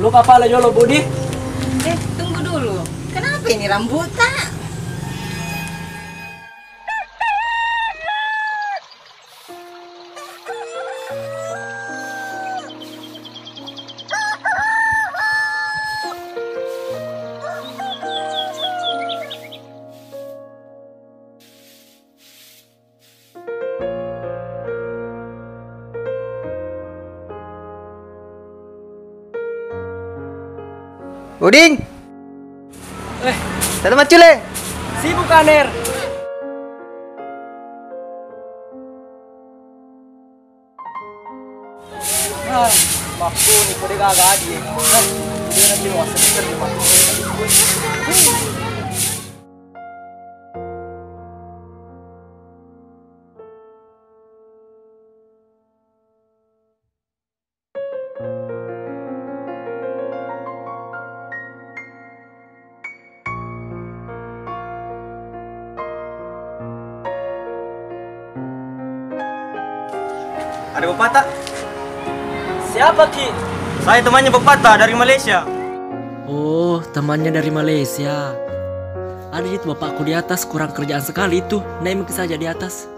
Lupa pala Jolo Budi. Tunggu dulu. Kenapa ini rambutan? Uding, Eh, selamat cule. sibuk Aner. Nah, waktu ni kode kagak adi. Nah, dia nanti wasa mikir di mati. Ada pepatah? Siapa Ki? Saya temannya pepatah dari Malaysia. Oh, temannya dari Malaysia. Ada itu bapakku di atas, kurang kerjaan sekali itu. Naik saja di atas.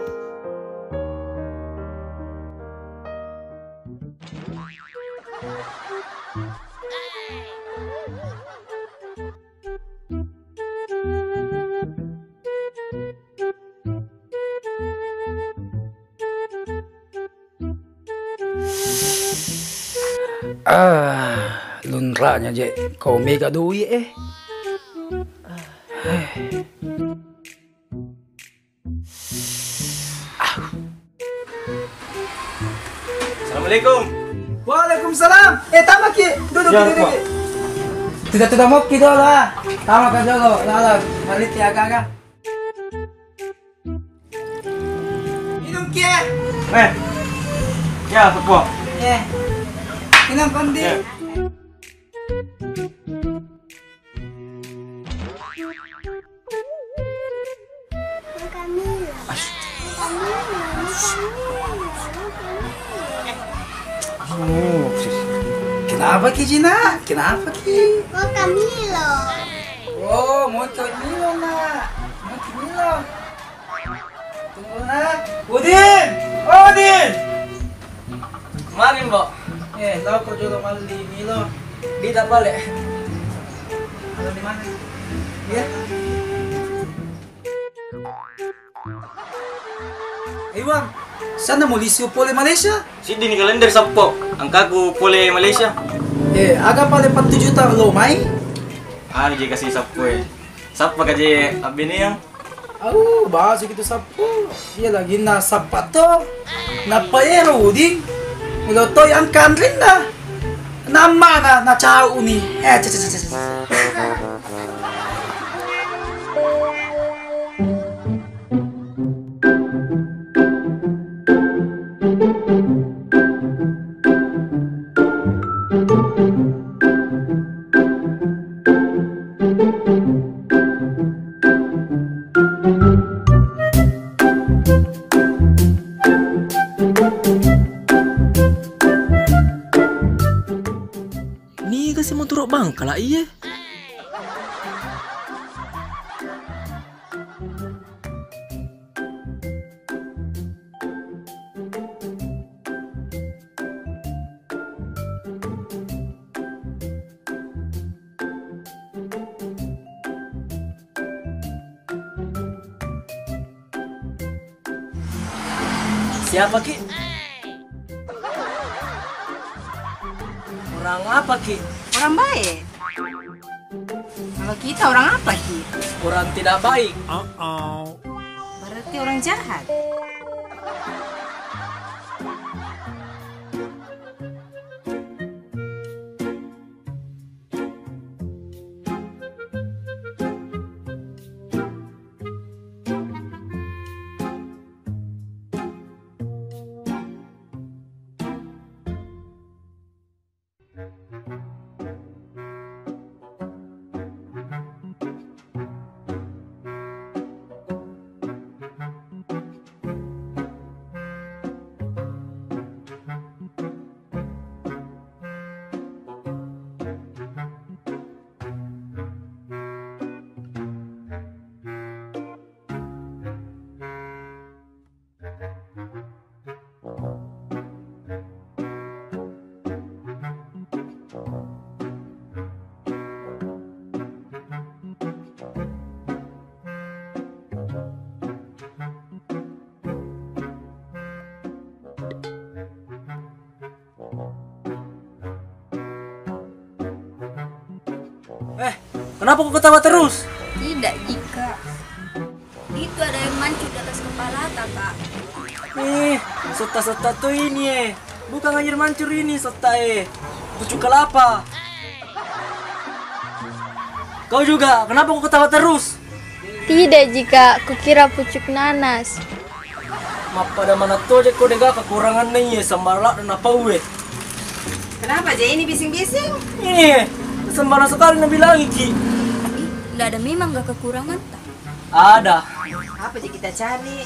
Lunranya je, kau mega duit Assalamualaikum. Waalaikumsalam. Tama Ki. Duduk, Ya, duduk. Pak. Tidak mau Ki dulu lah. Tama ka dulu. Lalu, balik ya agak. Minum Ki. Ya, Sepo. Minum kondi. Ya. Kenapa Ki Jina? Kenapa Ki? Oh, Camilo. Oh, mau Camilo nak. Mau Camilo. Tunggu nak. Udin! Oh, Udin! Kemarin, Mbok. Tahu kau juga mali Milo. Di balik. Ada di mana? Iya. Bang, sana mau lisiu pole Malaysia? Sidi ni kalender Sepo. Angkaku pole Malaysia. Agak paling 4 juta lo mai. Ada je kasih Sepo. Siapa kaje abini yang? Bahasa gitu sapu. Dia lagi na sapato. Na paero uding. Mulo to yang kanrin na. Nama na chao ni. Ni kasi mau turut bangka lah iya. Siapa Ki? Orang apa Ki? Orang baik. Kalau kita orang apa, Ki? Orang tidak baik. Berarti orang jahat. Kenapa kau ketawa terus? Tidak, Jika. Itu ada yang mancung di atas kepala kakak. Sota-sota tuh ini bukan air mancur ini sota pucuk kelapa. Kau juga, kenapa kau ketawa terus? Tidak, Jika. Kukira pucuk nanas. Pada mana tuh aja kau dengar kekurangan nih sembarang dan apa Kenapa aja ini bising-bising? Ini sembarang sekali nabi lagi Ki. Nggak ada, memang nggak kekurangan tak? Ada. Apa sih kita cari?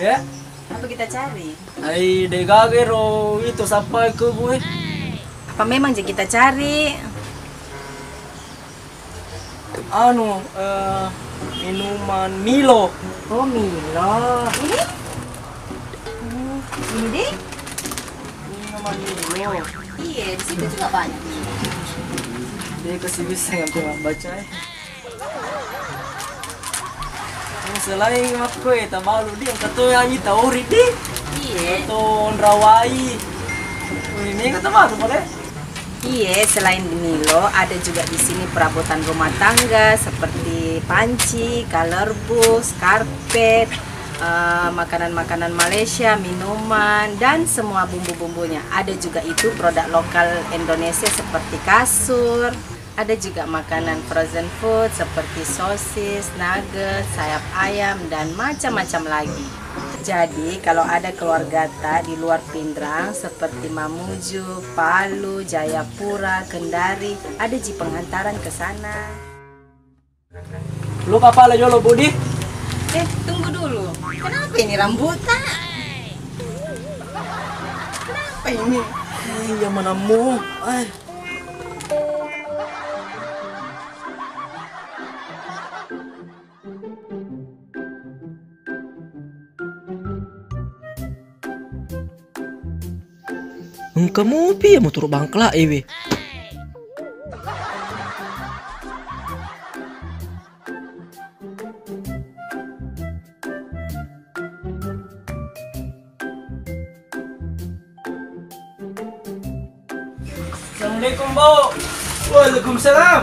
Ya. Apa kita cari? Ai degagero itu sampai ke gue. Apa memang aja kita cari? Anu minuman Milo. Oh, Milo. Ini deh. Minuman Milo. Iya, di situ juga banyak. Dia kasih bisa yang cuma baca selain aku tak malu dia kata nyanyi tauri di Iya. atau ndrawai ini kata malu boleh. Iya, selain di Milo ada juga di sini perabotan rumah tangga seperti panci, kalerbus, karpet, makanan-makanan Malaysia, minuman dan semua bumbu-bumbunya. Ada juga itu produk lokal Indonesia seperti kasur. Ada juga makanan frozen food seperti sosis, nugget, sayap ayam dan macam-macam lagi. Jadi kalau ada keluarga tak di luar Pindrang seperti Mamuju, Palu, Jayapura, Kendari, ada ji penghantaran ke sana. Lu kapal aja lo Budi. Tunggu dulu. Kenapa ini rambutan? Kenapa ini? Yang manamu. Kamu pi mau turun bangkla ewe. Assalamualaikum, Bo. Waalaikumsalam.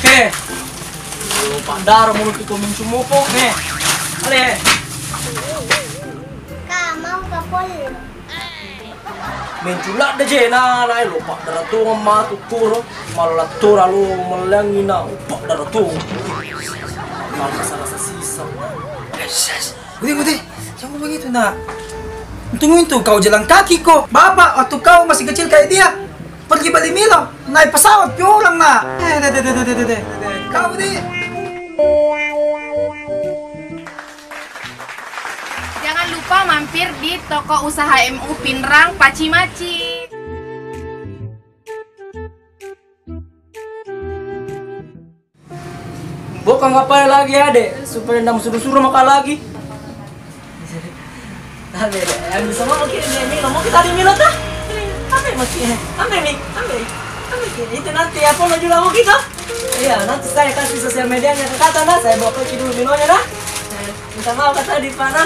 Oke. Lupa darah mulut itu mencumupok, Ale. Kak, mau ke pol. Menculak deh jena, lah lupa darah tuh mah tukuro, malah tuh lalu melangi na lupa darah tuh. Malah salah sisa. Budi, jangan begitu nak. Tunggu itu kau jalan kaki kok. Bapak waktu kau masih kecil kayak dia pergi Bali Milo, naik pesawat pulang nak. Kau Budi. Jangan lupa mampir di toko usaha MU Pindrang Paci-Maci. Bukan ngapain lagi adek, supaya ndam suruh-suruh makan lagi. Adek, yang bisa mau kita mau kita di Milo dah. Ambil masih, ambil. Itu nanti apa mau juga mau kita? Iya, nanti saya kasih sosial medianya ke kata dah. Saya bawa pergi dulu Milonya dah. Minta maaf kata di mana.